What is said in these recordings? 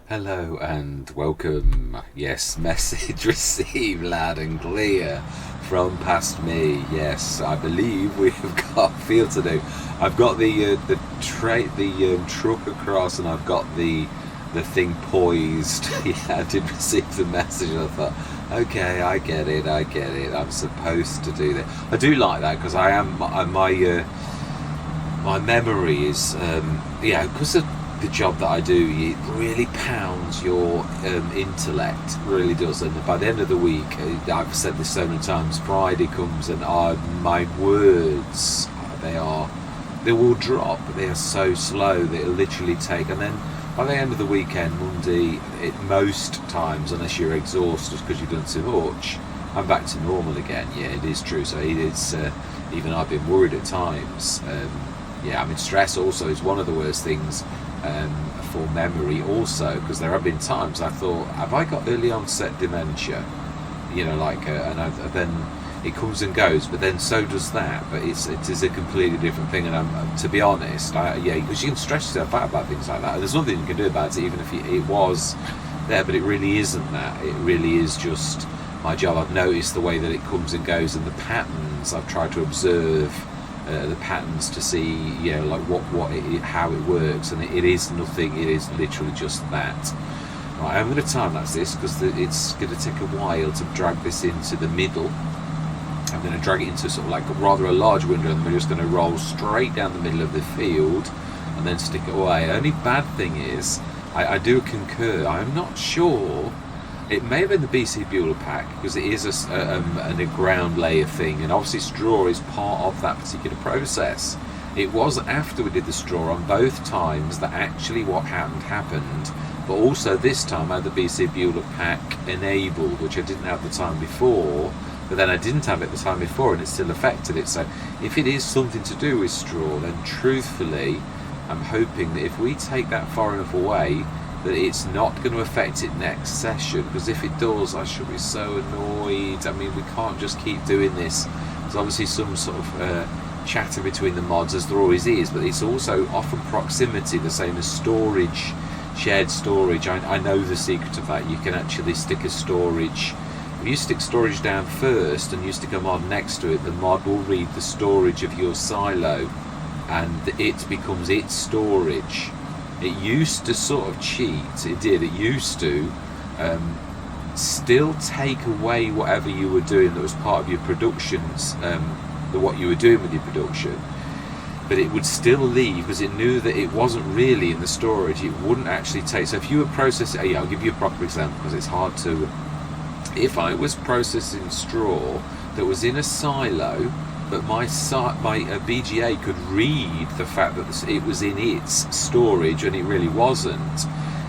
Hello and welcome. Yes, message received loud and clear from past me. Yes, I believe we've got field to do. I've got the truck across, and I've got the thing poised. Yeah, I did receive the message, and I thought, okay, I get it. I'm supposed to do that. I do like that because I am my memory is because of the job that I do, it really pounds your intellect, really does. And by the end of the week, I've said this so many times, Friday comes and my words, they will drop. They are so slow that it'll literally take, and then by the end of the weekend, Monday, most times, unless you're exhausted because you've done too much, I'm back to normal again. Yeah, it is true. So it is, even I've been worried at times. Stress also is one of the worst things for memory also, because there have been times I thought, have I got early onset dementia? Then it comes and goes, but then so does that. But it is a completely different thing, and to be honest, because you can stress yourself out about things like that. There's nothing you can do about it, even if it was there, but it really isn't that. It really is just my job. I've noticed the way that it comes and goes, and the patterns. I've tried to observe the patterns to see, how it works, and it is nothing. It is literally just that. Right, I'm going to time lapse this because it's going to take a while to drag this into the middle. I'm going to drag it into sort of like rather a large window, and we're just going to roll straight down the middle of the field and then stick it away. Only bad thing is, I do concur. I'm not sure. It may have been the BC Bueller pack, because it is a ground layer thing, and obviously straw is part of that particular process. It was after we did the straw on both times that actually what happened, but also this time I had the BC Bueller pack enabled, which I didn't have the time before, but then I didn't have it the time before and it still affected it. So if it is something to do with straw, then truthfully I'm hoping that if we take that far enough away, that it's not going to affect it next session, because if it does, I shall be so annoyed. I mean, we can't just keep doing this. There's obviously some sort of chatter between the mods, as there always is, but it's also often proximity, the same as storage, shared storage. I know the secret of that. You can actually stick a storage. If you stick storage down first and you stick a mod next to it, the mod will read the storage of your silo, and it becomes its storage. It used to sort of cheat. It used to still take away whatever you were doing that was part of your productions, what you were doing with your production, but it would still leave, because it knew that it wasn't really in the storage. It wouldn't actually take. So if you were processing, I'll give you a proper example because it's hard to. If I was processing straw that was in a silo, but my BGA could read the fact that it was in its storage and it really wasn't,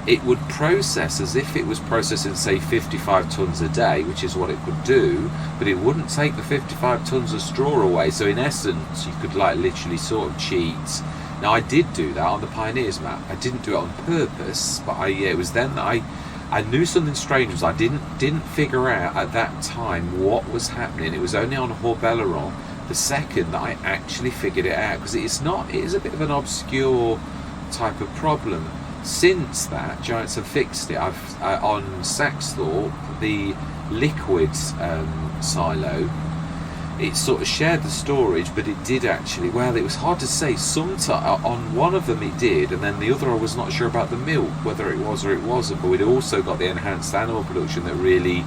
it would process as if it was processing, say, 55 tons a day, which is what it could do, but it wouldn't take the 55 tons of straw away. So in essence, you could literally sort of cheat. Now, I did do that on the Pioneers map. I didn't do it on purpose, but it was then that I knew something strange was I didn't figure out at that time what was happening. It was only on Horbelleron the second that I actually figured it out, because it is a bit of an obscure type of problem. Since that, Giants have fixed it. On Saxthorpe, the liquid silo, it sort of shared the storage, but it did actually, it was hard to say. On one of them it did, and then the other I was not sure about the milk, whether it was or it wasn't. But we'd also got the enhanced animal production that really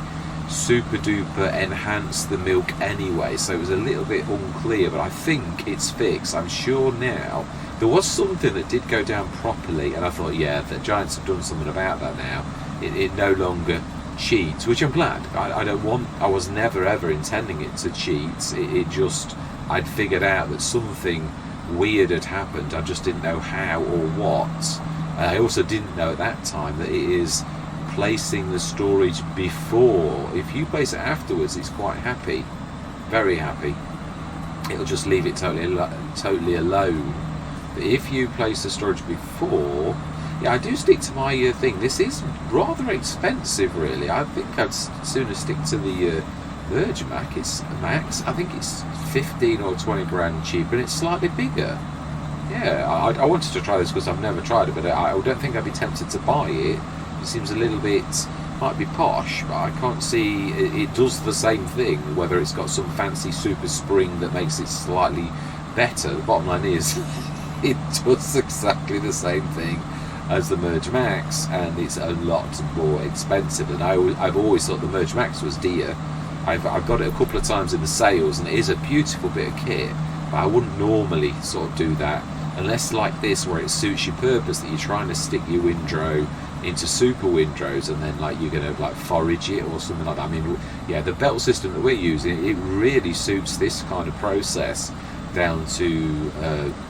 super duper enhanced the milk anyway, so it was a little bit unclear, but I think it's fixed. I'm sure now. There was something that did go down properly, and I thought, the Giants have done something about that now. It no longer cheats, which I'm glad. I was never ever intending it to cheat. It just, I'd figured out that something weird had happened. I just didn't know how or what. I also didn't know at that time that it is placing the storage before. If you place it afterwards, it's quite happy, very happy. It'll just leave it totally alone. But if you place the storage before, I do stick to my thing. This is rather expensive, really. I think I'd sooner stick to the Virgin Max. I think it's 15 or 20 grand cheaper, and it's slightly bigger. I wanted to try this because I've never tried it, but I don't think I'd be tempted to buy it. It seems a little bit, might be posh, but I can't see it does the same thing, whether it's got some fancy super spring that makes it slightly better. The bottom line is it does exactly the same thing as the Merge Max, and it's a lot more expensive. And I've always thought the Merge Max was dear. I've got it a couple of times in the sales, and it is a beautiful bit of kit, but I wouldn't normally sort of do that unless like this, where it suits your purpose, that you're trying to stick your windrow into super windrows, and then like you're going to like forage it or something like that. I mean, yeah, the belt system that we're using, it really suits this kind of process down to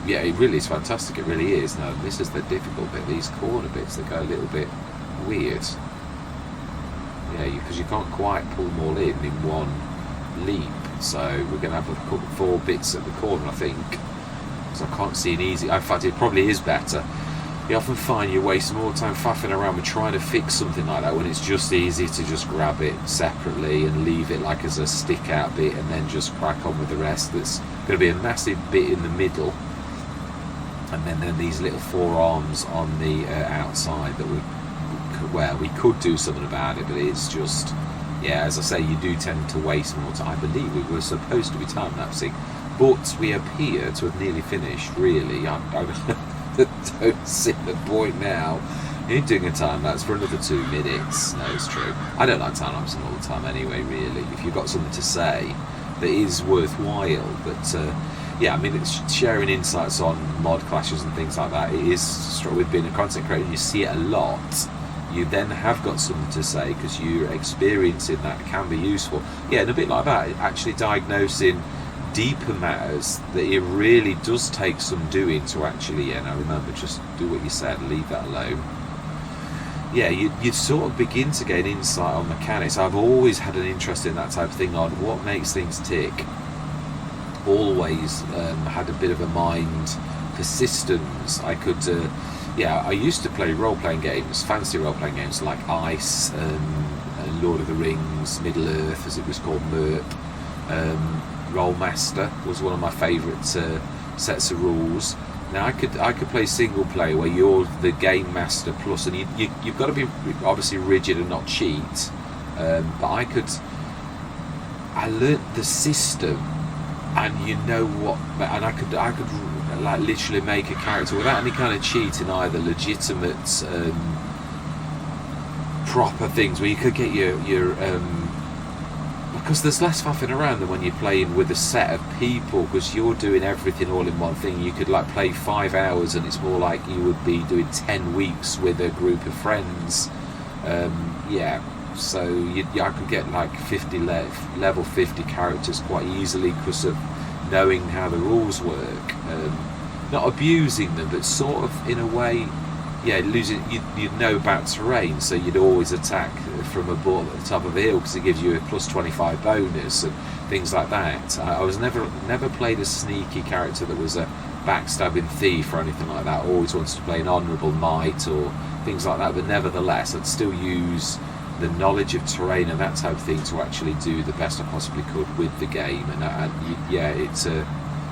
yeah, it really is fantastic. It really is. Now this is the difficult bit, these corner bits that go a little bit weird. Yeah, because you can't quite pull them all in one leap, so we're going to have a couple, 4 bits at the corner, I think, because I can't see an easy. In fact, it probably is better. You often find you waste more time faffing around with trying to fix something like that when it's just easy to just grab it separately and leave it like as a stick out bit, and then just crack on with the rest. That's going to be a massive bit in the middle, and then these little 4 arms on the outside that we could do something about it, but it's just, yeah, as I say, you do tend to waste more time. I believe we were supposed to be time lapsing, but we appear to have nearly finished, really. I don't see the point now in doing a time lapse for another 2 minutes. No, it's true. I don't like time lapsing all the time anyway, really. If you've got something to say that is worthwhile, but yeah, I mean, it's sharing insights on mod clashes and things like that. It is, with being a content creator, you see it a lot. You then have got something to say because you're experiencing that. It can be useful. Yeah, and a bit like that, actually diagnosing deeper matters, that it really does take some doing to actually, yeah, now remember, just do what you said, leave that alone. Yeah, you'd sort of begin to gain insight on mechanics. I've always had an interest in that type of thing, on what makes things tick. Always had a bit of a mind for systems. I could, yeah, I used to play role-playing games, fancy role-playing games like Ice, Lord of the Rings, Middle-earth, as it was called, MERP. Rollmaster was one of my favourite sets of rules. Now I could play single player where you're the game master plus, and you've got to be obviously rigid and not cheat. But I learnt the system, and you know what, and I could like literally make a character without any kind of cheating, either legitimate proper things where you could get your because there's less faffing around than when you're playing with a set of people, because you're doing everything all in one thing. You could like play 5 hours, and it's more like you would be doing 10 weeks with a group of friends. Yeah, so I could get like 50 level 50 characters quite easily because of knowing how the rules work. Not abusing them, but sort of in a way, yeah, losing. You'd know about terrain, so you'd always attack from a ball at the top of the hill because it gives you a plus 25 bonus and things like that. I was never played a sneaky character that was a backstabbing thief or anything like that. Always wanted to play an honourable knight or things like that, but nevertheless I'd still use the knowledge of terrain and that type of thing to actually do the best I possibly could with the game. And yeah, it's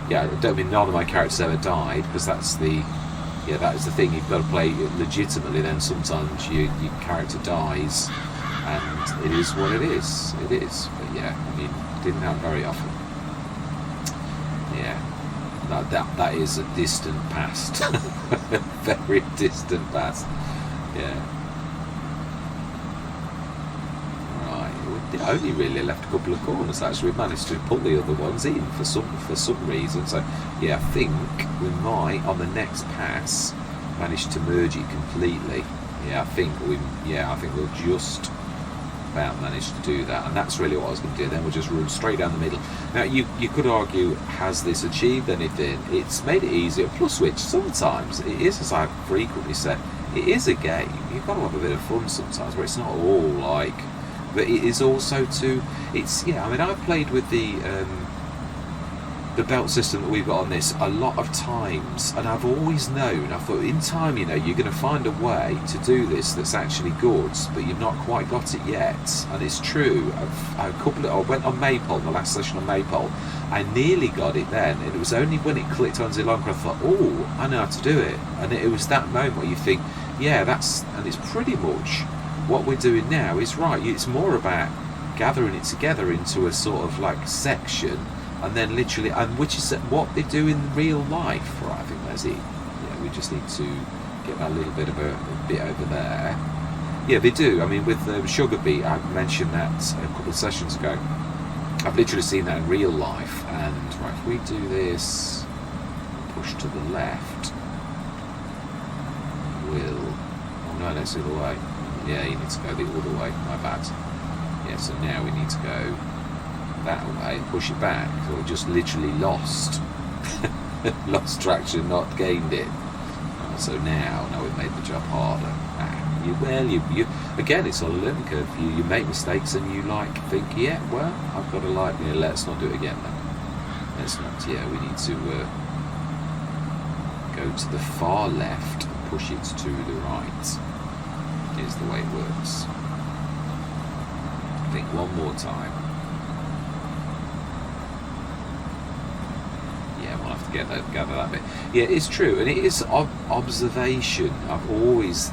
yeah, I don't mean none of my characters ever died, because that is the thing. You've got to play legitimately. Then sometimes your character dies, and it is what it is. It is. But yeah, I mean, it didn't happen very often. Yeah, that is a distant past, very distant past. Yeah. I only really left a couple of corners. Actually, we managed to pull the other ones in for some reason. So yeah, I think we might on the next pass manage to merge it completely. Yeah, I think we'll just about manage to do that, and that's really what I was going to do. Then we'll just run straight down the middle. Now you could argue, has this achieved anything? It's made it easier. Plus, which sometimes it is, as I frequently say, it is a game. You've got to have a bit of fun sometimes, where it's not all like. But it is also I mean, I've played with the belt system that we've got on this a lot of times, and I've always known, I thought in time, you're going to find a way to do this that's actually good, but you've not quite got it yet. And it's true. I went on Maypole, the last session on Maypole, I nearly got it then, and it was only when it clicked on Zielonka I thought, oh, I know how to do it. And it was that moment where you think, yeah, and it's pretty much what we're doing now is right. It's more about gathering it together into a sort of like section, and then literally, and which is what they do in real life, right? I think that's it. Yeah, we just need to get that little bit of a bit over there. Yeah, they do. I mean, with sugar beet, I mentioned that a couple of sessions ago. I've literally seen that in real life. And right, if we do this, push to the left, we'll. Oh no, that's the other way. Yeah, you need to go the other way. My bad. Yeah, so now we need to go that way, push it back. So we just literally lost lost traction, not gained it. So now we've made the job harder. You again, it's on a learning curve. You make mistakes and you think, yeah, well, I've got to let's not do it again then. Let's not. Yeah, we need to go to the far left and push it to the right. Is the way it works. I think one more time. Yeah, we'll have to gather that bit. Yeah, it's true, and it is observation. I've always,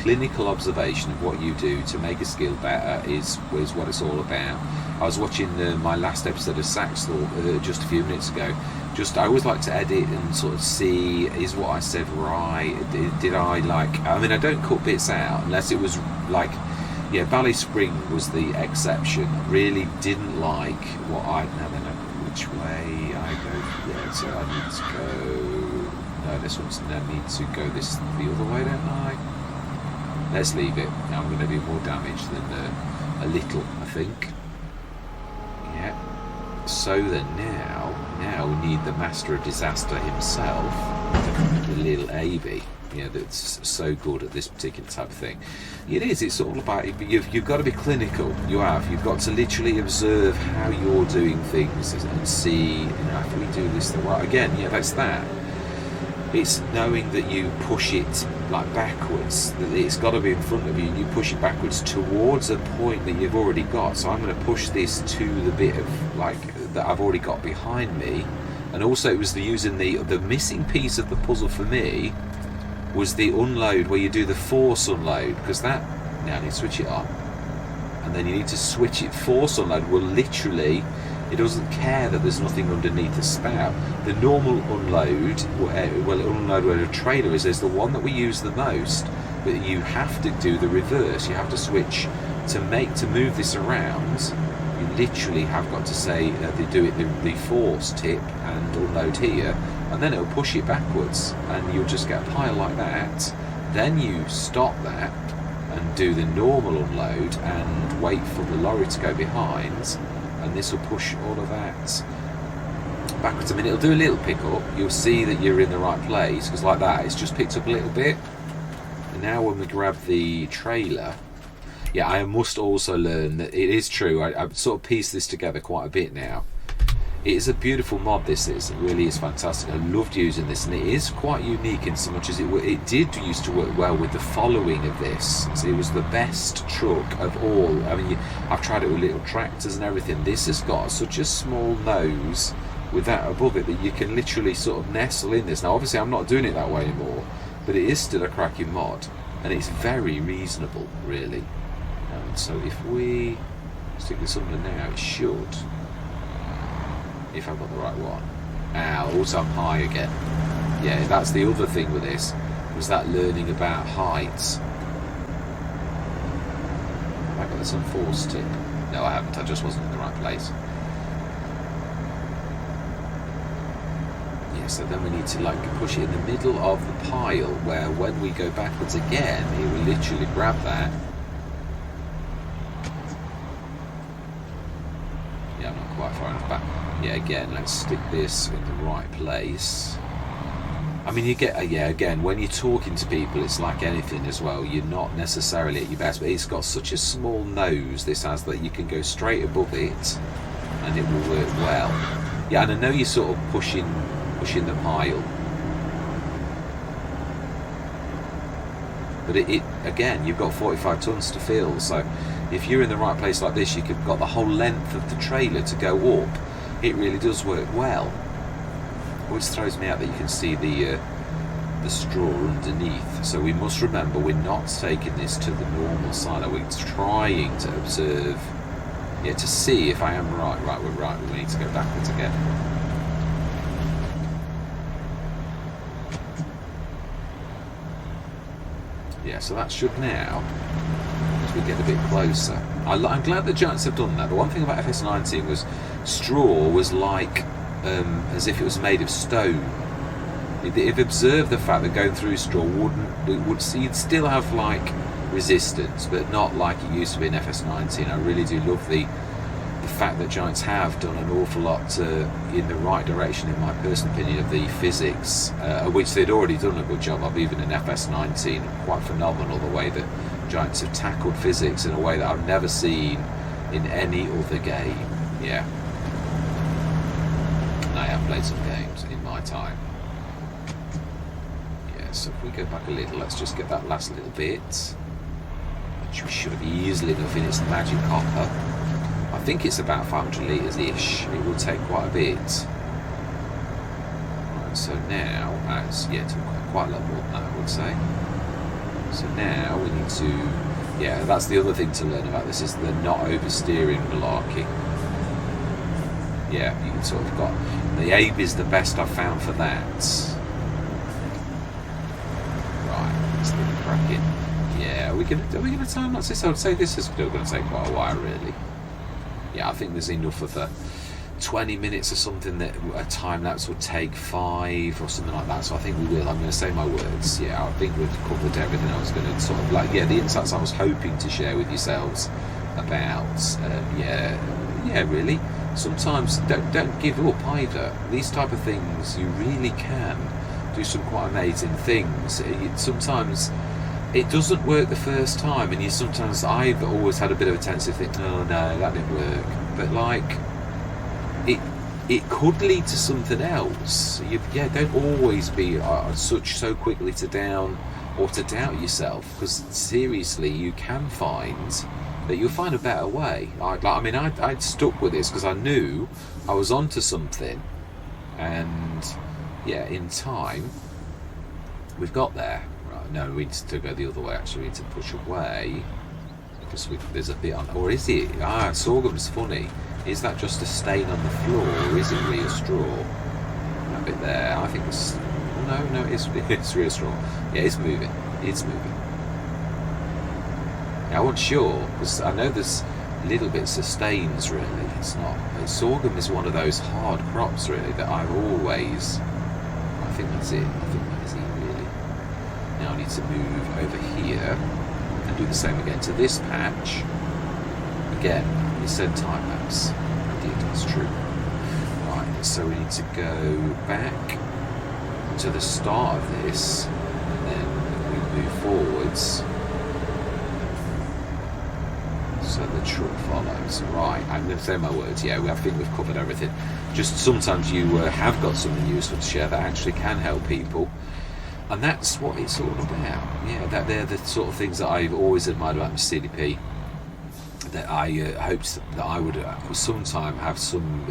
clinical observation of what you do to make a skill better is what it's all about. I was watching my last episode of Saxthor just a few minutes ago. I always like to edit and sort of see, is what I said right? Did I I don't cut bits out unless it was Valley Spring was the exception. Really didn't like what which way I go. Yeah, so I need to go. No, this one's. I need to go the other way, don't I? Let's leave it. Now I'm going to do more damage than a little, I think. Yeah. So then now we need the Master of Disaster himself, the little Avy. Yeah, that's so good at this particular type of thing. It is. It's all about you've got to be clinical. You've got to literally observe how you're doing things and see. If we do this the right again, yeah, that's that. It's knowing that you push it backwards. That it's got to be in front of you, and you push it backwards towards a point that you've already got. So I'm going to push this to the bit of that I've already got behind me, and also it was using the missing piece of the puzzle for me. Was the unload where you do the force unload, because now I need to switch it on, and then you need to switch it. Force unload will literally, it doesn't care that there's nothing underneath the spout. The normal unload, unload where a trailer is the one that we use the most, but you have to do the reverse. You have to switch to move this around. You literally have got to say they do it the force tip and unload here, and then it'll push it backwards, and you'll just get a pile like that. Then you stop that and do the normal unload and wait for the lorry to go behind, and this will push all of that backwards. It'll do a little pick up. You'll see that you're in the right place, because like that, it's just picked up a little bit. And now when we grab the trailer, yeah, I must also learn that it is true. I've sort of pieced this together quite a bit now. It is a beautiful mod, this is. It really is fantastic. I loved using this, and it is quite unique in so much as it did used to work well with the following of this. So it was the best truck of all. I've tried it with little tractors and everything. This has got such a small nose with that above it that you can literally sort of nestle in this. Now, obviously, I'm not doing it that way anymore, but it is still a cracking mod, and it's very reasonable, really. So if we stick this under now, it should, if I've got the right one. Also I'm high again. Yeah, that's the other thing with this, was that learning about heights. Have I got this on force tip? No, I haven't. I just wasn't in the right place. Yeah, so then we need to push it in the middle of the pile, where when we go backwards again, it will literally grab that. Yeah, I'm not quite far enough back. Yeah, again, let's stick this in the right place. You get, again, when you're talking to people, it's like anything as well. You're not necessarily at your best, but it's got such a small nose, this has, that you can go straight above it, and it will work well. Yeah, and I know you're sort of pushing the pile. But it again, you've got 45 tons to fill, so if you're in the right place like this, you've got the whole length of the trailer to go up. It really does work well. Always throws me out that you can see the the straw underneath. So we must remember we're not taking this to the normal side. We're trying to observe, to see if I am right. Right, we're right. We need to go backwards again. Yeah, so that should now, as we get a bit closer. I'm glad the Giants have done that. The one thing about FS19 was straw was like as if it was made of stone. If observed the fact that going through straw you'd still have like resistance, but not like it used to be in FS19. I really do love the fact that Giants have done an awful lot in the right direction, in my personal opinion, of the physics, which they'd already done a good job of, even in FS19. Quite phenomenal the way that Giants have tackled physics in a way that I've never seen in any other game. Yeah. And I have played some games in my time. Yeah, so if we go back a little, let's just get that last little bit, which we should have easily enough in its magic hopper. I think it's about 500 litres-ish. It will take quite a bit. Right, so now, quite a lot more than that, I would say. So now we need to, that's the other thing to learn about this, is the not oversteering malarkey. Yeah, you can sort of got, the Abe is the best I've found for that. Right, let's get it cracking. Yeah, are we going to time lapse this? I would say this is still going to take quite a while, really. Yeah, I think there's enough of the 20 minutes or something that a time lapse would take 5 or something like that. So I think we will. I'm going to say my words. Yeah, I think we've covered everything I was going to sort of like. Yeah, the insights I was hoping to share with yourselves about. Really. Sometimes don't give up either. These type of things, you really can do some quite amazing things. Sometimes it doesn't work the first time, and I've always had a bit of a tendency to think, oh no, that didn't work. But like, it could lead to something else. Don't always be so quickly to down or to doubt yourself, because seriously, you can find that you'll find a better way. I'd stuck with this because I knew I was onto something, and in time we've got there. No, we need to go the other way. Actually, we need to push away because there's a bit on. Or is it? Sorghum's funny. Is that just a stain on the floor, or is it real straw? That bit there. I think it's. No, it's real straw. Yeah, it's moving. It's moving. I wasn't sure because I know there's little bits of stains. Really, it's not. Sorghum is one of those hard crops, really, that I've always. I think that's it. I think that is it. Now I need to move over here and do the same again to this patch. Again, it said time lapse. Indeed, that's true. Right, so we need to go back to the start of this, and then we move forwards so the truck follows. Right, I'm going to say my words. Yeah, I think we've covered everything. Just sometimes you have got something useful to share that actually can help people. And that's what it's all about. Yeah, that they're the sort of things that I've always admired about the CDP. That I hoped that I would sometime have some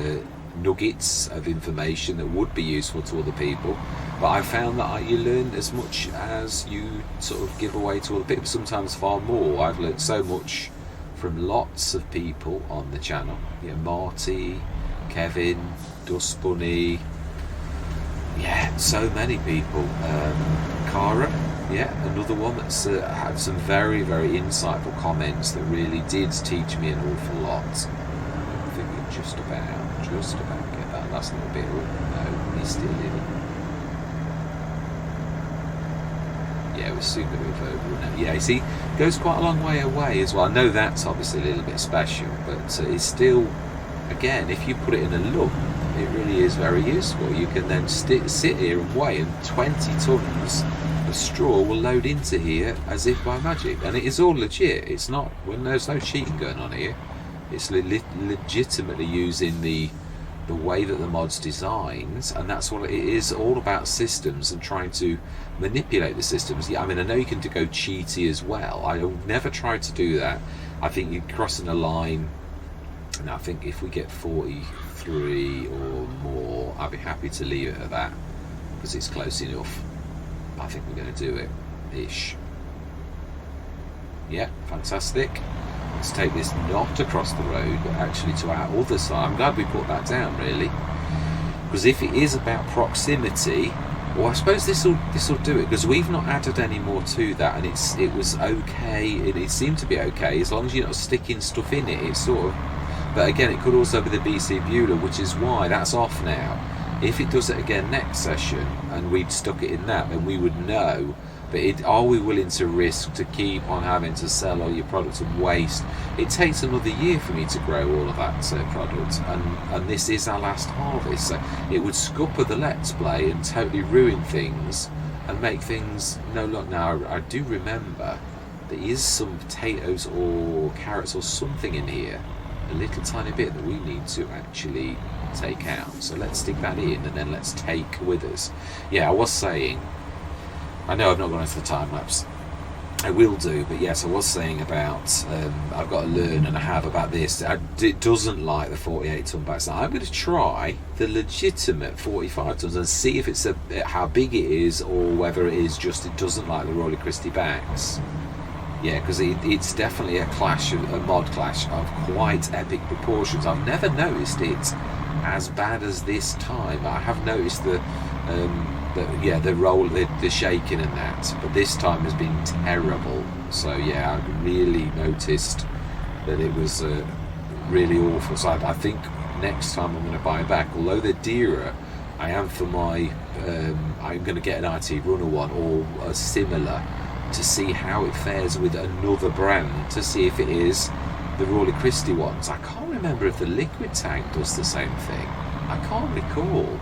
nuggets of information that would be useful to other people. But I found that you learn as much as you sort of give away to other people. Sometimes far more. I've learned so much from lots of people on the channel. Yeah, Marty, Kevin, Dust Bunny. Yeah, so many people. Cara, another one that's had some very, very insightful comments that really did teach me an awful lot. I think we just about get that last little bit. No, he's still in. Yeah, we're soon going to move over now. Yeah, you see, goes quite a long way away as well. I know that's obviously a little bit special, but it's still, again, if you put it in a lump, it really is very useful. You can then sit here and weigh, and 20 tons of straw will load into here as if by magic, and it is all legit. It's not, when there's no cheating going on here. It's legitimately using the way that the mod's designed, and that's what it is all about, systems and trying to manipulate the systems. Yeah, I mean, I know you can go cheaty as well. I have never tried to do that. I think you're crossing a line, and I think if we get 43 or more, I'd be happy to leave it at that because it's close enough. I think we're going to do it ish. Yeah, fantastic. Let's take this not across the road, but actually to our other side. I'm glad we put that down, really, because if it is about proximity, well, I suppose this will do it, because we've not added any more to that, and it was okay. It seemed to be okay as long as you're not sticking stuff in it. It's sort of, but again, it could also be the BC Bueller, which is why that's off now. If it does it again next session and we'd stuck it in that, then we would know. But are we willing to risk to keep on having to sell all your products and waste? It takes another year for me to grow all of that product, and this is our last harvest. So it would scupper the Let's Play and totally ruin things and make things no look. Now I do remember there is some potatoes or carrots or something in here, a little tiny bit that we need to actually take out. So let's stick that in, and then let's take with us. Yeah, I was saying, I know I've not gone into the time lapse. I will do, but yes, I was saying about I've got to learn, and I have, about this. It doesn't like the 48 ton bags. I'm going to try the legitimate 45 tons and see if it's how big it is, or whether it is just it doesn't like the Royal Christie bags. Yeah, because it's definitely a mod clash of quite epic proportions. I've never noticed it as bad as this time. I have noticed the roll, the shaking and that, but this time has been terrible. So yeah, I really noticed that it was really awful. So I think next time I'm going to buy back, although they're dearer, I am for my I'm going to get an IT Runner one or a similar, to see how it fares with another brand, to see if it is the Royal Christie ones. I can't remember if the Liquid Tank does the same thing. I can't recall.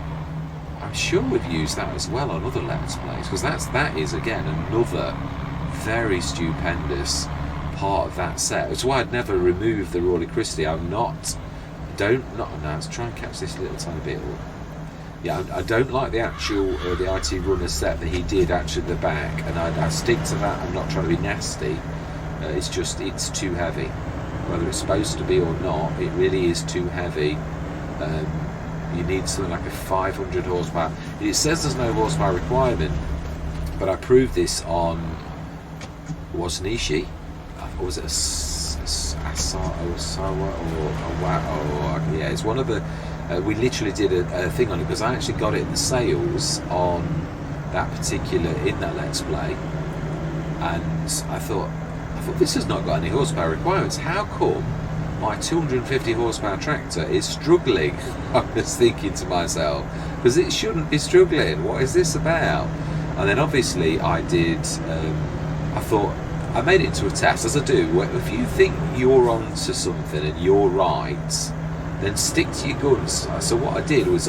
I'm sure we've used that as well on other Let's Plays, because that is again another very stupendous part of that set. It's why I'd never remove the Royal Christie. I let's try and catch this little tiny bit. Yeah, I don't like the actual the IT Runner set that he did actually at the back, and I stick to that. I'm not trying to be nasty. It's too heavy. Whether it's supposed to be or not, it really is too heavy. You need something like a 500 horsepower. It says there's no horsepower requirement, but I proved this on Wasnishi. Or was it yeah, it's one of the. We literally did a thing on it, because I actually got it in the sales on that in that Let's Play, and I thought this has not got any horsepower requirements. How come my 250 horsepower tractor is struggling? I was thinking to myself, because it shouldn't be struggling. What is this about? And then obviously I did. I thought I made it into a test, as I do. If you think you're onto something and you're right, then stick to your guns. So what I did was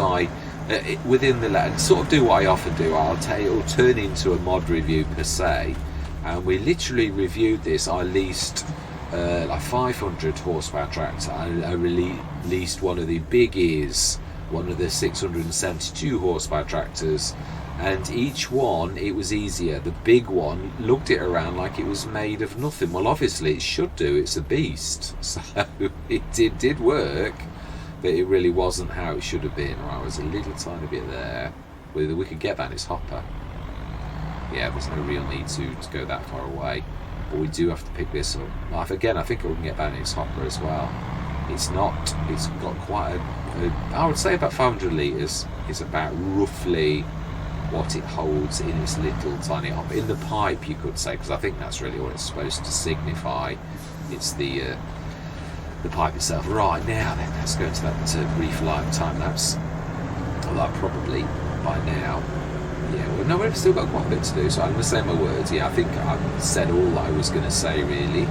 within the letter, sort of do what I often do. It'll turn into a mod review per se, and we literally reviewed this. I leased a 500 horsepower tractor. I leased one of the big ears, one of the 672 horsepower tractors, and each one it was easier. The big one looked it around like it was made of nothing. Well, obviously it should do. It's a beast, so it did work. But it really wasn't how it should have been. Right, there's a little tiny bit there. Whether we could get that in its hopper. Yeah, there's no real need to go that far away. But we do have to pick this up. Again, I think we can get that in its hopper as well. It's got quite I would say about 500 litres is about roughly what it holds in its little tiny hopper. In the pipe, you could say, because I think that's really what it's supposed to signify. It's the pipe itself. Right, now then, let's go into that brief live time lapse. Although probably by now, yeah, well, no, we've still got quite a bit to do, so I'm going to say my words. Yeah, I think I've said all I was going to say, really.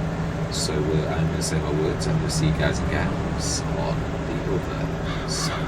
So I'm going to say my words, and I'm going to see you guys and gals on the other side.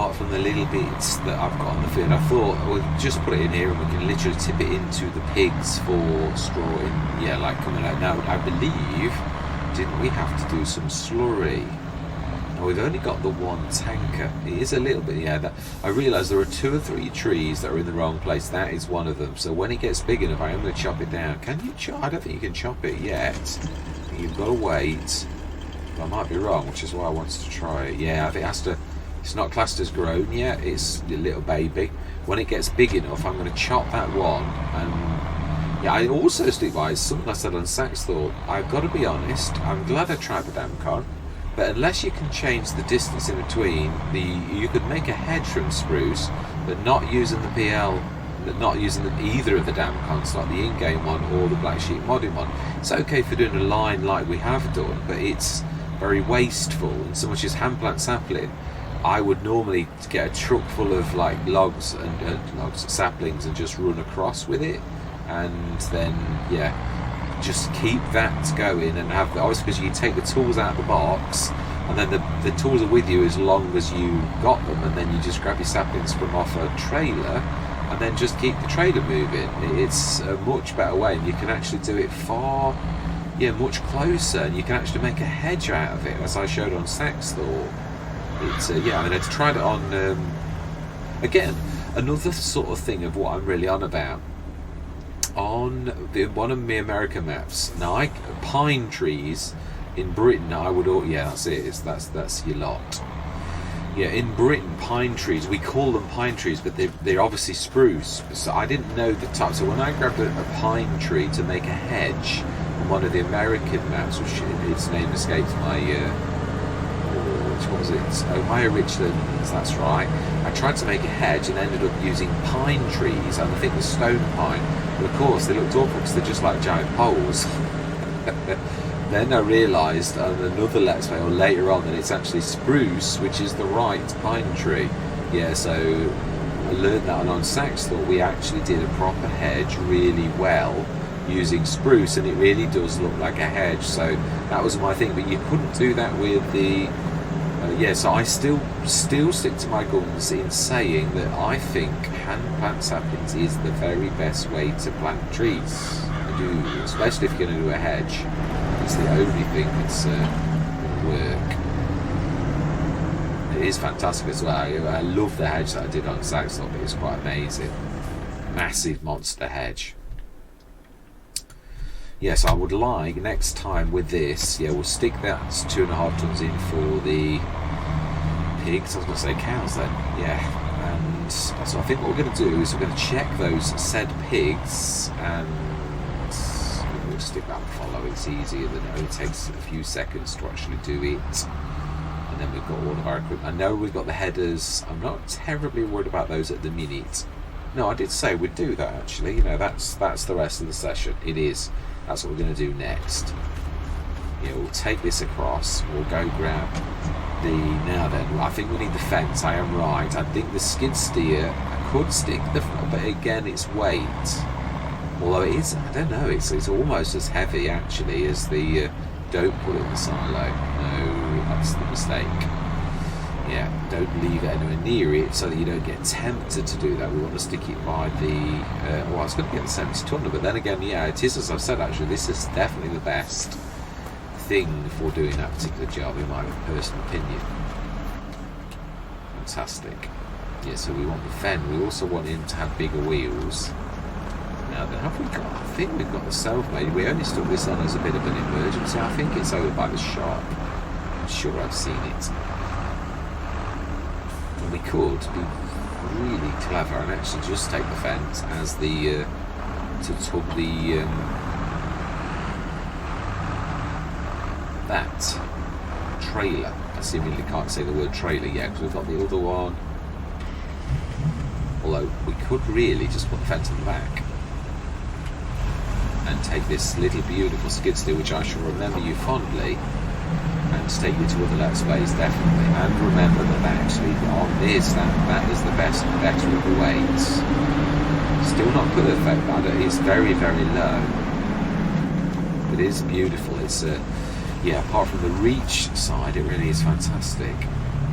apart from the little bits that I've got on the field, I thought we'll just put it in here and we can literally tip it into the pigs for straw in, yeah, like coming out. Now, I believe, didn't we have to do some slurry? No, we've only got the one tanker. It is a little bit, yeah, that, I realise there are 2 or 3 trees that are in the wrong place. That is one of them. So when it gets big enough, I am going to chop it down. Can you chop? I don't think you can chop it yet. You've got to wait. I might be wrong, which is why I wanted to try it. Yeah, I think it has to. It's not classed as grown yet. It's a little baby. When it gets big enough, I'm going to chop that one. And yeah, I also stick by something I said on Saxthorpe. I've got to be honest. I'm glad I tried the Damcon, but unless you can change the distance in between, you could make a hedge from spruce, but not using the PL. Not using either of the Damcons, like the in-game one or the Black Sheep modding one. It's okay for doing a line like we have done, but it's very wasteful. And so much as hand plant sapling, I would normally get a truck full of like logs and saplings and just run across with it, and then yeah, just keep that going and have the, obviously because you take the tools out of the box and then the tools are with you as long as you got them, and then you just grab your saplings from off a trailer and then just keep the trailer moving. It's a much better way, and you can actually do it much closer, and you can actually make a hedge out of it, as I showed on Saxthorpe. It's yeah, I mean, I tried it on again, another sort of thing of what I'm really on about. On one of my American maps, now pine trees in Britain, I would, yeah, that's it, that's your lot. Yeah, in Britain, pine trees, we call them pine trees, but they're obviously spruce. So I didn't know the type. So when I grabbed a pine tree to make a hedge on one of the American maps, which its name escapes my, which was it? Oh, Maya Richlands, that's right. I tried to make a hedge and ended up using pine trees, and I think the stone pine. But of course, they looked awful because they're just like giant poles. Then I realised on another Let's Play, or later on, that it's actually spruce, which is the right pine tree. Yeah, so I learned that, and on Saxthorpe we actually did a proper hedge really well using spruce, and it really does look like a hedge. So that was my thing, but you couldn't do that with the... yeah, so I still stick to my guns in saying that I think hand plant saplings is the very best way to plant trees. I do, especially if you're going to do a hedge. It's the only thing that's going to work. It is fantastic as well. I love the hedge that I did on Saxthorpe. It was quite amazing. Massive monster hedge. Yes, I would like next time with this, yeah, we'll stick that 2.5 tons in for the pigs. I was going to say cows then, yeah. And so I think what we're going to do is we're going to check those said pigs, and we'll stick that and follow. It's easier than it only takes a few seconds to actually do it. And then we've got all of our equipment. I know we've got the headers. I'm not terribly worried about those at the minute. No, I did say we'd do that actually. You know, that's the rest of the session. It is. That's what we're going to do next. Yeah, we'll take this across. We'll go grab the... Now then, I think we need the fence. I am right. I think the skid steer, I could stick the... But again, it's weight. Although it is, I don't know, it's almost as heavy actually as the... don't put it in the silo. No, that's the mistake. Yeah, don't leave it anywhere near it so that you don't get tempted to do that. We want to stick it by the... well, I was going to get the 70-tonner, but then again, yeah, it is, as I've said, actually, this is definitely the best thing for doing that particular job, in my personal opinion. Fantastic. Yeah, so we want the fen. We also want him to have bigger wheels. Now then, have we got... I think we've got the self-made. We only stuck this on as a bit of an emergency. I think it's over by the shop. I'm sure I've seen it. We could be really clever and actually just take the fence as the to tug the that trailer. I seemingly can't say the word trailer yet because we've got the other one. Although we could really just put the fence in the back and take this little beautiful skid steer, which I shall remember you fondly, and to take you to other Let's Plays, definitely. And remember that actually on this, that is the best, better of the weights. Still not perfect, but it's very, very low. But it is beautiful. It's yeah, apart from the reach side, it really is fantastic.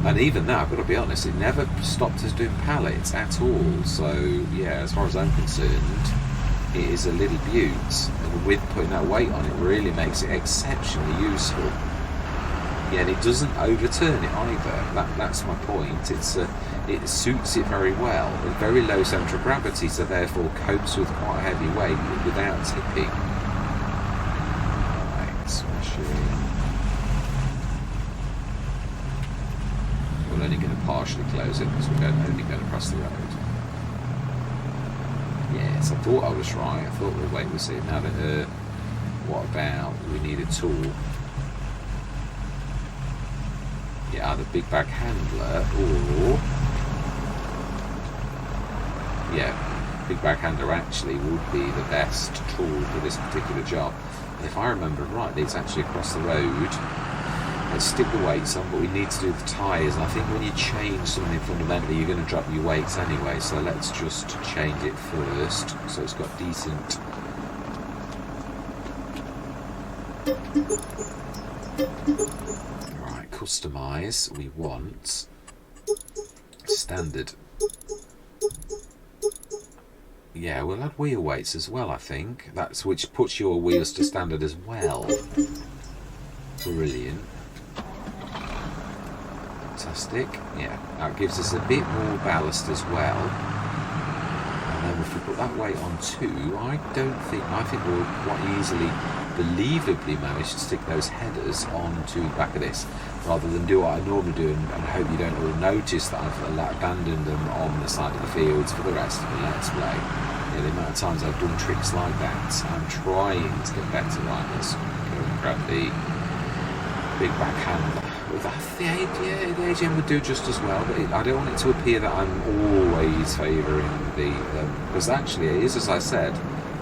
And even that, I've got to be honest, it never stopped us doing pallets at all. So yeah, as far as I'm concerned, it is a little beaut, and with putting that weight on it really makes it exceptionally useful. Yeah, and it doesn't overturn it either. That's my point. It suits it very well. A very low centre of gravity, so therefore copes with quite a heavy weight without tipping. Right, smashing. We're only going to partially close it because we're only going across the road. Yes, I thought I was right. I thought the weight was it. Now that, what about we need a tool? Yeah, either big bag handler or big bag handler actually would be the best tool for this particular job. And if I remember rightly, it's actually across the road. Let's stick the weights on, but we need to do the tyres. And I think when you change something fundamentally, you're going to drop your weights anyway. So let's just change it first, so it's got decent. Right, customise. We want standard. Yeah, we'll add wheel weights as well, I think. That's which puts your wheels to standard as well. Brilliant. Fantastic. Yeah, that gives us a bit more ballast as well. And then if we put that weight on too, I think we'll quite easily, believably manage to stick those headers onto the back of this, rather than do what I normally do and hope you don't all notice that I've abandoned them on the side of the fields for the rest of the Let's Play. Yeah, the amount of times I've done tricks like that, I'm trying to get better like this. Go and grab the big backhand. The AGM would do just as well, but I don't want it to appear that I'm always favouring the because actually it is, as I said,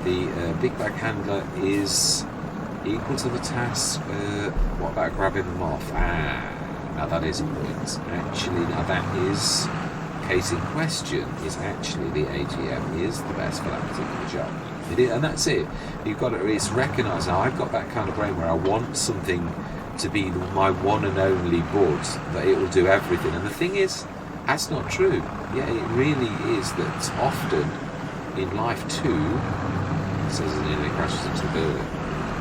the big bag handler is equal to the task. What about grabbing them off? Now that is a point. Actually, now that is case in question. Is actually the AGM is the best for that particular job. It is, and that's it. You've got to. It's recognised. Now I've got that kind of brain where I want something to be my one and only bud, that it will do everything. And the thing is, that's not true. Yeah, it really is that often in life too, it says it nearly crashes into the building.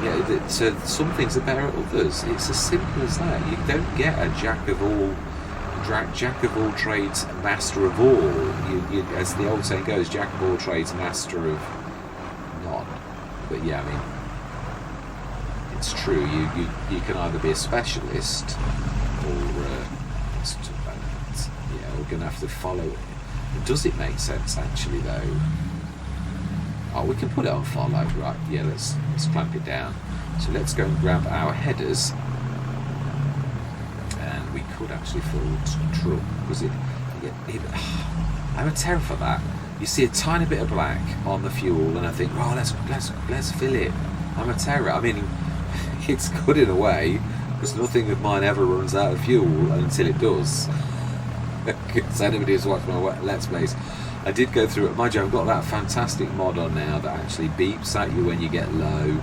Yeah, so some things are better at others. It's as simple as that. You don't get a jack of all trades, master of all. You, as the old saying goes, jack of all trades, master of none. But yeah, I mean, it's true. You can either be a specialist or let's talk about that. Yeah, we're going to have to follow it. Does it make sense actually though? Oh, we can put it on follow, right? Yeah, let's clamp it down. So let's go and grab our headers, and we could actually fold truck because I'm a terror for that. You see a tiny bit of black on the fuel, and I think, oh, let's fill it. I'm a terror. I mean, it's good in a way because nothing of mine ever runs out of fuel until it does. Because anybody who's watched my Let's Plays, I did go through it. Mind you, I've got that fantastic mod on now that actually beeps at you when you get low.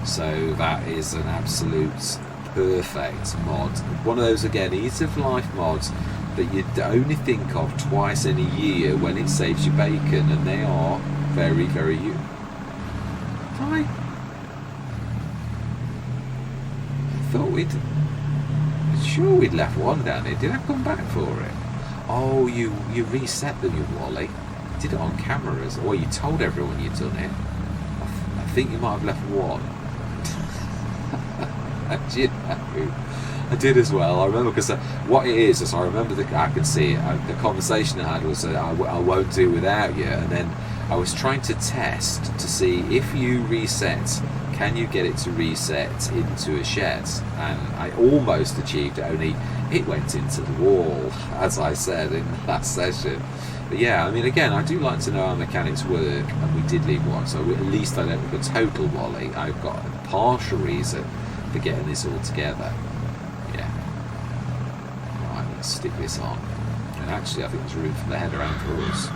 So that is an absolute perfect mod. One of those, again, ease of life mods that you only think of twice in a year when it saves you bacon, and they are very, very Hi. I thought we'd left one down here. Did I come back for it? Oh, you reset them, you Wally. Did it on cameras, or you told everyone you'd done it. I think you might have left one. You know, I did as well. I remember because what it is I remember I can see it. The conversation I had was I won't do without you, and then I was trying to test to see if you reset, can you get it to reset into a shed? And I almost achieved it, only it went into the wall, as I said in the last session. But yeah, I mean, again, I do like to know how mechanics work, and we did leave one, so at least I don't have a total Wally. I've got a partial reason for getting this all together. Yeah. Right, let's stick this on. And actually, I think there's room for the header and for us.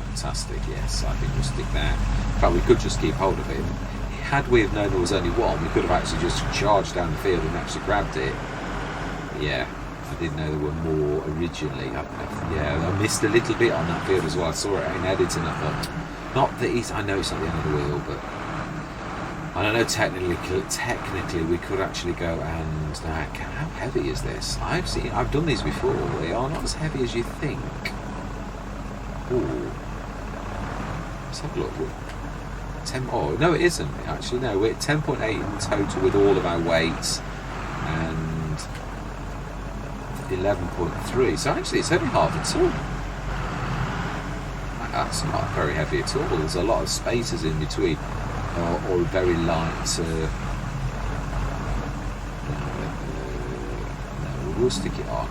Fantastic, yes, I think we'll stick that. In fact, we could just keep hold of it. had we have known there was only one, we could have actually just charged down the field and actually grabbed it. Yeah, I didn't know there were more originally. I missed a little bit on that field as well. I saw it in editing. I thought, not that I know it's not the end of the wheel, but I don't know. Technically, we could actually go and how heavy is this? I've done these before. They are not as heavy as you think. Ooh, let's have a look. 10. Oh no, it isn't actually. No, we're at 10.8 in total with all of our weights and 11.3. So actually, it's only half a ton. That's not very heavy at all. There's a lot of spaces in between, or very light. No, we'll stick it on.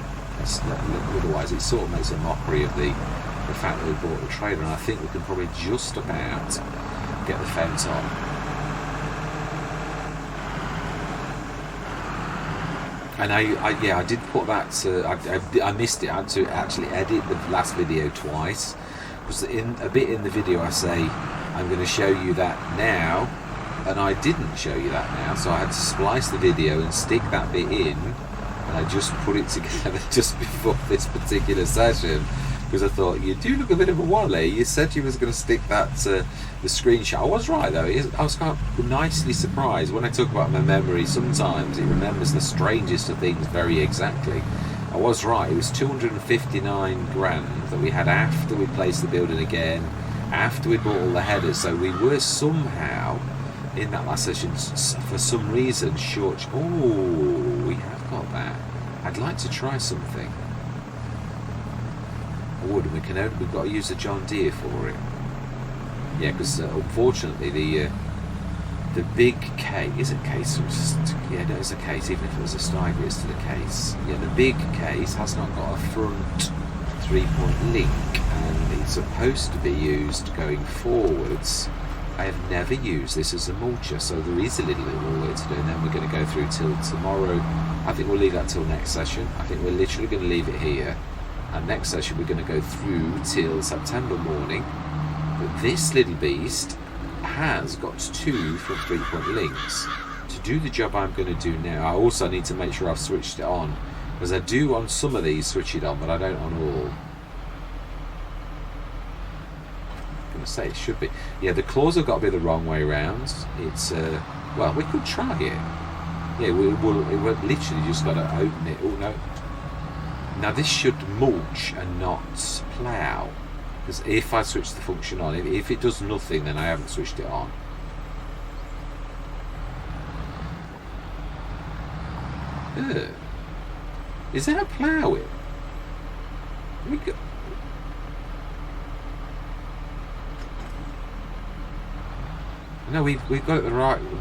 Otherwise, it sort of makes a mockery of the fact that we bought the trailer, and I think we can probably just about get the fence on. And I did put that. I missed it. I had to actually edit the last video twice. Because in the video I say I'm going to show you that now, and I didn't show you that now, so I had to splice the video and stick that bit in, and I just put it together just before this particular session. Because I thought, you do look a bit of a wally. You said you was going to stick that the screenshot. I was right though. I was kind of nicely surprised. When I talk about my memory, sometimes it remembers the strangest of things very exactly. I was right. It was 259 grand that we had after we placed the building again, after we bought all the headers. So we were somehow in that last session, for some reason, short. Oh, we have got that. I'd like to try something. We've got to use a John Deere for it. Yeah, because unfortunately the big case is a case. Yeah, no, it's a case. Even if it was a Steiger, it's still a case. Yeah, the big case has not got a front 3-point link, and it's supposed to be used going forwards. I have never used this as a mulcher, so there is a little bit more work to do, and then we're going to go through till tomorrow. I think we'll leave that till next session. I think we're literally going to leave it here. And next session we're going to go through till September morning. But this little beast has got 2 front 3-point links. To do the job I'm going to do now, I also need to make sure I've switched it on. Because I do on some of these switch it on, but I don't on all. I'm going to say it should be. Yeah, the claws have got to be the wrong way around. It's, well, we could try it. Yeah, we've literally just got to open it. Oh, no. Now this should mulch and not plough, because if I switch the function on, if it does nothing, then I haven't switched it on. Ugh. Is that a ploughing? No, we've got it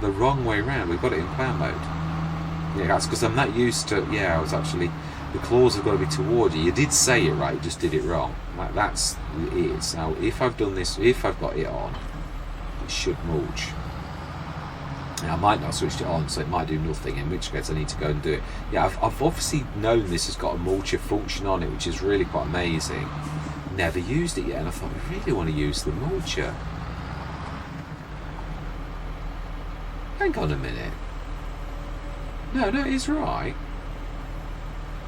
the wrong way around. We've got it in plough mode. Yeah, that's because I'm not used to. Yeah, I was actually. The claws have got to be toward you. You did say it right, you just did it wrong. That's it. Now, if I've done this, if I've got it on, it should mulch. Now, I might not have switched it on, so it might do nothing, in which case I need to go and do it. Yeah, I've obviously known this has got a mulcher function on it, which is really quite amazing. Never used it yet, and I thought, I really want to use the mulcher. Hang on a minute. No, it's right.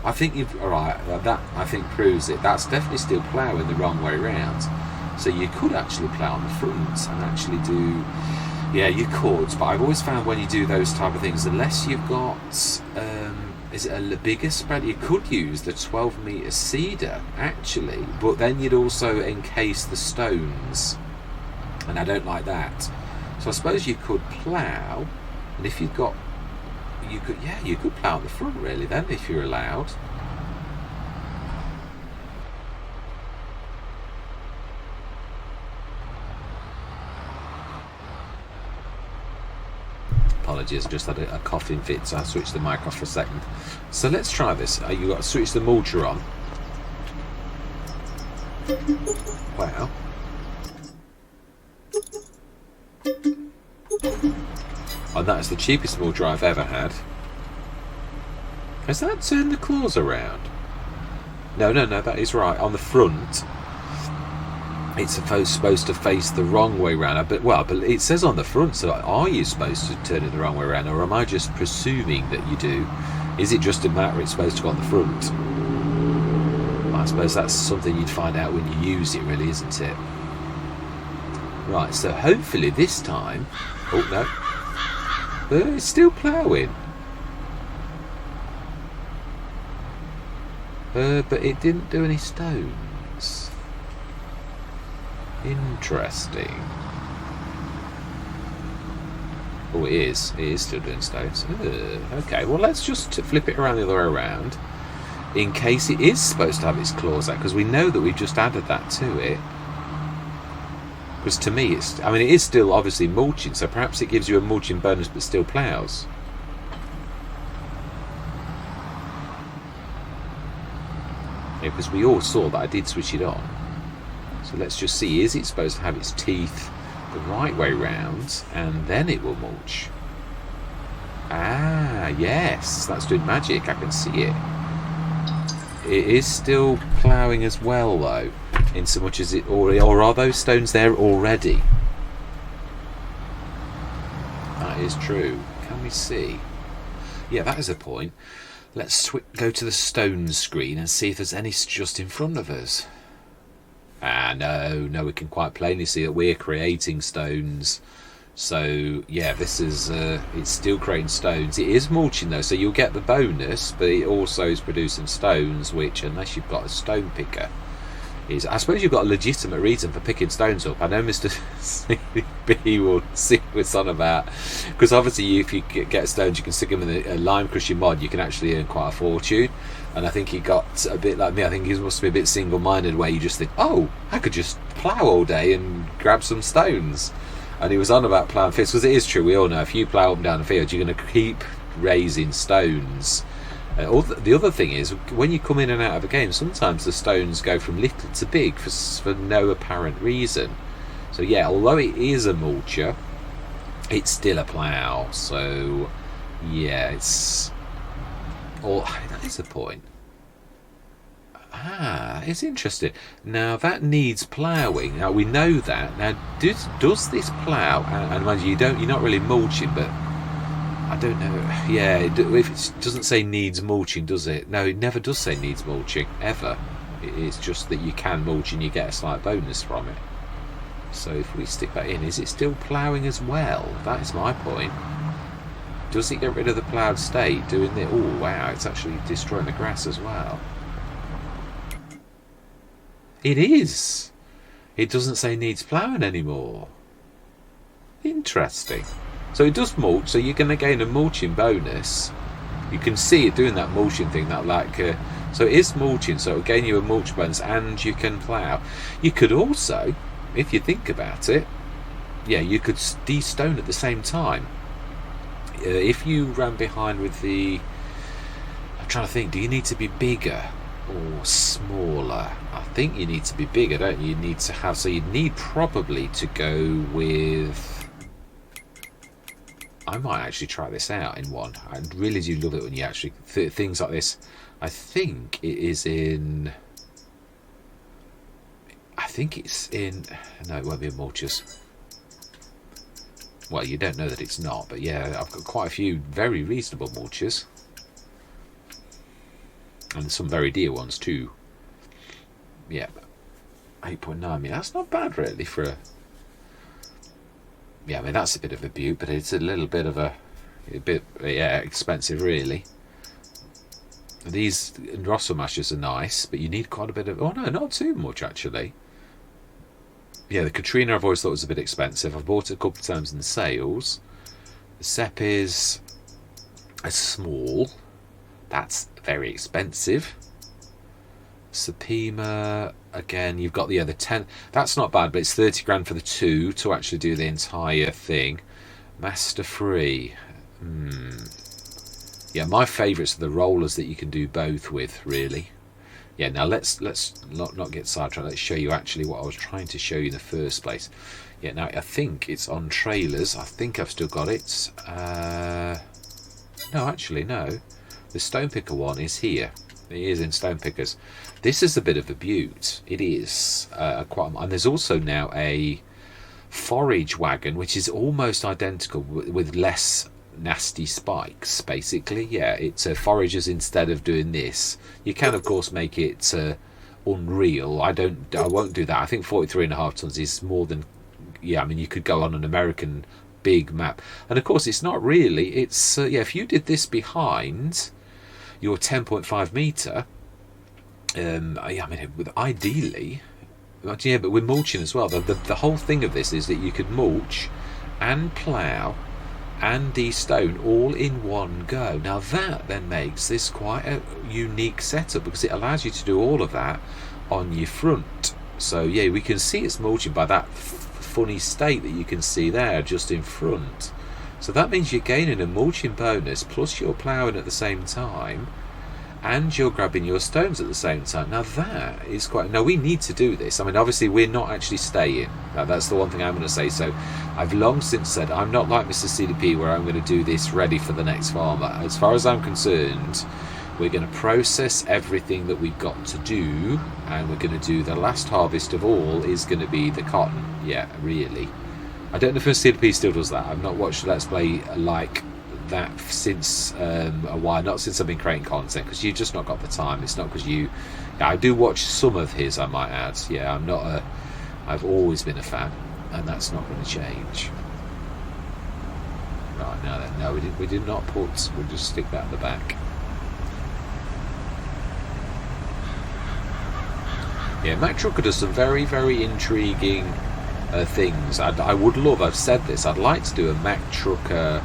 I think that I think proves it. That's definitely still ploughing the wrong way around. So you could actually plough on the front and actually do. Yeah, you could. But I've always found when you do those type of things, unless you've got, is it a bigger spread? You could use the 12-metre cedar actually, but then you'd also encase the stones, and I don't like that. So I suppose you could plough, and if you've got. You could plough at the front really then, if you're allowed. Apologies, I just had a coughing fit, so I switched the mic off for a second. So let's try this. You've got to switch the mulcher on. Wow. And that is the cheapest mulcher I've ever had. Has that turned the claws around? No, that is right. On the front, it's supposed to face the wrong way round. But it says on the front, so are you supposed to turn it the wrong way around, or am I just presuming that you do? Is it just a matter it's supposed to go on the front? I suppose that's something you'd find out when you use it, really, isn't it? Right, so hopefully this time... Oh, no. It's still ploughing. But it didn't do any stones. Interesting. Oh, it is. It is still doing stones. Okay, well, let's just flip it around the other way around, in case it is supposed to have its claws out, because we know that we've just added that to it. Because to me, it is still obviously mulching, so perhaps it gives you a mulching bonus but still ploughs. Yeah, because we all saw that I did switch it on. So let's just see, is it supposed to have its teeth the right way round, and then it will mulch? Ah, yes, that's doing magic, I can see it. It is still ploughing as well, though, in so much as it already... Or are those stones there already? That is true. Can we see? Yeah, that is a point. Let's go to the stones screen and see if there's any just in front of us. Ah, no, we can quite plainly see that we're creating stones. So, yeah, this is, it's still creating stones. It is mulching, though, so you'll get the bonus, but it also is producing stones, which, unless you've got a stone picker, is... I suppose you've got a legitimate reason for picking stones up. I know Mr. B will see what's on about, because obviously if you get stones, you can stick them in a lime crushing mod, you can actually earn quite a fortune. And I think he got a bit like me. I think he must be a bit single-minded, where you just think, oh, I could just plough all day and grab some stones. And he was on about ploughing fields, because it is true, we all know, if you plough up and down the field, you're going to keep raising stones. The other thing is, when you come in and out of a game, sometimes the stones go from little to big for no apparent reason. So yeah, although it is a mulcher, it's still a plough. So yeah, it's... Oh, that is a point. Ah, it's interesting. Now that needs ploughing. Now we know that. Now does this plough? And mind you, you're not really mulching, but I don't know. Yeah, if it doesn't say needs mulching, does it? No, it never does say needs mulching ever. It's just that you can mulch and you get a slight bonus from it. So if we stick that in, is it still ploughing as well? That is my point. Does it get rid of the ploughed state doing the... Oh wow, it's actually destroying the grass as well. It is. It doesn't say needs ploughing anymore. Interesting. So it does mulch, so you're going to gain a mulching bonus. You can see it doing that mulching thing, that so it is mulching, so it'll gain you a mulch bonus and you can plough. You could also, if you think about it, yeah, you could de-stone at the same time. If you ran behind with the... I'm trying to think, do you need to be bigger or smaller? I think you need to be bigger, don't you? You need to have... So you'd need probably to go with... I might actually try this out in one. I really do love it when you actually... things like this. I think it is in... I think it's in... No, it won't be in mulches. Well, you don't know that it's not, but yeah, I've got quite a few very reasonable mulches. And some very dear ones too. Yeah, 8.9, I mean, that's not bad really for a... Yeah, I mean, that's a bit of a beaut, but it's a little bit of yeah, expensive really. These Rosso mashers are nice, but you need quite a bit of... Oh no, not too much actually. Yeah, the Katrina I've always thought was a bit expensive. I've bought it a couple of times in the sales. The Sep is a small. That's very expensive. Supima, again, you've got the other 10. That's not bad, but it's 30 grand for the two to actually do the entire thing. Master Free. Yeah, my favourites are the rollers that you can do both with, really. Yeah, now let's not get sidetracked. Let's show you actually what I was trying to show you in the first place. Yeah, now I think it's on trailers. I think I've still got it. No, actually, no. The Stone Picker one is here. It is in Stone Pickers. This is a bit of a beaut. It is quite, and there's also now a forage wagon which is almost identical with less nasty spikes. Basically, yeah, it's foragers instead of doing this. You can of course make it unreal. I won't do that. I think 43.5 tons is more than, yeah, I mean, you could go on an American big map, and of course it's not really. It's yeah, if you did this behind your 10.5 meter, I mean, ideally, yeah, but with mulching as well. The whole thing of this is that you could mulch and plough and de-stone all in one go. Now that then makes this quite a unique setup, because it allows you to do all of that on your front. So yeah, we can see it's mulching by that funny state that you can see there just in front. So that means you're gaining a mulching bonus, plus you're ploughing at the same time, and you're grabbing your stones at the same time. Now that is quite... Now we need to do this. I mean, obviously we're not actually staying. Now that's the one thing I'm going to say. So I've long since said I'm not like Mr. CDP where I'm going to do this ready for the next farmer. As far as I'm concerned, we're going to process everything that we've got to do, and we're going to do the last harvest of all is going to be the cotton. Yeah, really. I don't know if Mr. CDP still does that. I've not watched Let's Play like that since a while, not since I've been creating content, because you've just not got the time. It's not because you... Yeah, I do watch some of his, I might add. Yeah, I'm not a... I've always been a fan, and that's not going to change. Right, now then, no, we did not put... We'll just stick that at the back. Yeah, Mac Trucker does some very, very intriguing things. I would love, I've said this, I'd like to do a Mac Trucker...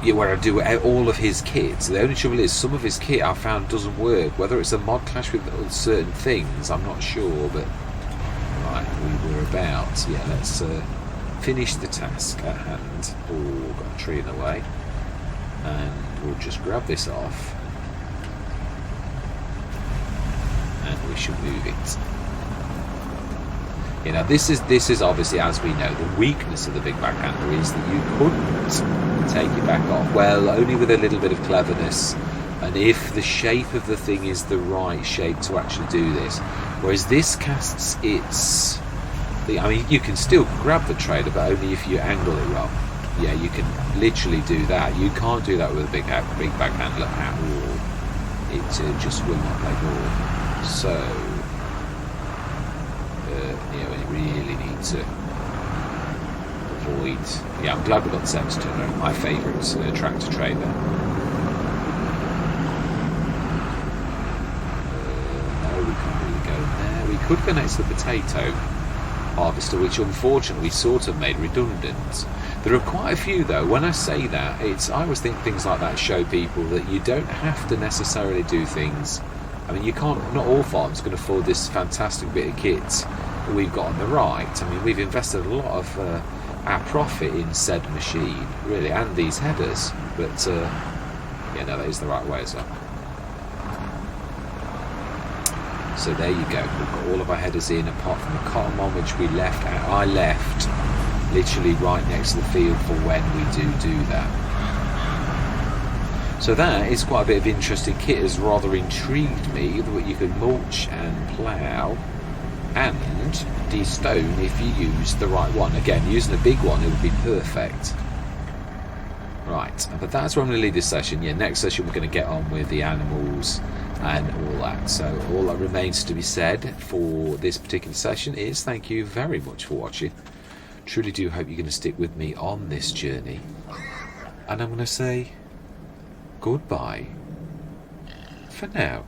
yeah, where I do all of his kits. The only trouble is some of his kit I found doesn't work. Whether it's a mod clash with certain things, I'm not sure. But right, we were about. Yeah, let's finish the task at hand. Oh, got a tree in the way, and we'll just grab this off, and we should move it. You know, this is obviously, as we know, the weakness of the big backhander is that you couldn't take it back off. Well, only with a little bit of cleverness, and if the shape of the thing is the right shape to actually do this. Whereas this casts its... I mean, you can still grab the trailer, but only if you angle it wrong. Yeah, you can literally do that. You can't do that with a big backhandler at all. It just will not play ball. So... yeah, we really need to avoid... Yeah, I'm glad we got the Sems Turner, my favourite tractor trailer. No, we can't really go there. We could go next to the potato harvester, which unfortunately sort of made redundant. There are quite a few though. When I say that, I always think things like that show people that you don't have to necessarily do things. I mean, you can't, not all farms can afford this fantastic bit of kit that we've got on the right. I mean, we've invested a lot of our profit in said machine, really, and these headers. But, yeah, no, that is the right way as well. So there you go. We've got all of our headers in, apart from the cotton one, which we left out. I left literally right next to the field for when we do that. So that is quite a bit of interesting kit. Has rather intrigued me that you can mulch and plough and de-stone if you use the right one. Again, using a big one, it would be perfect. Right, but that's where I'm going to leave this session. Yeah, next session we're going to get on with the animals and all that. So all that remains to be said for this particular session is thank you very much for watching. Truly do hope you're going to stick with me on this journey. And I'm going to say... goodbye for now.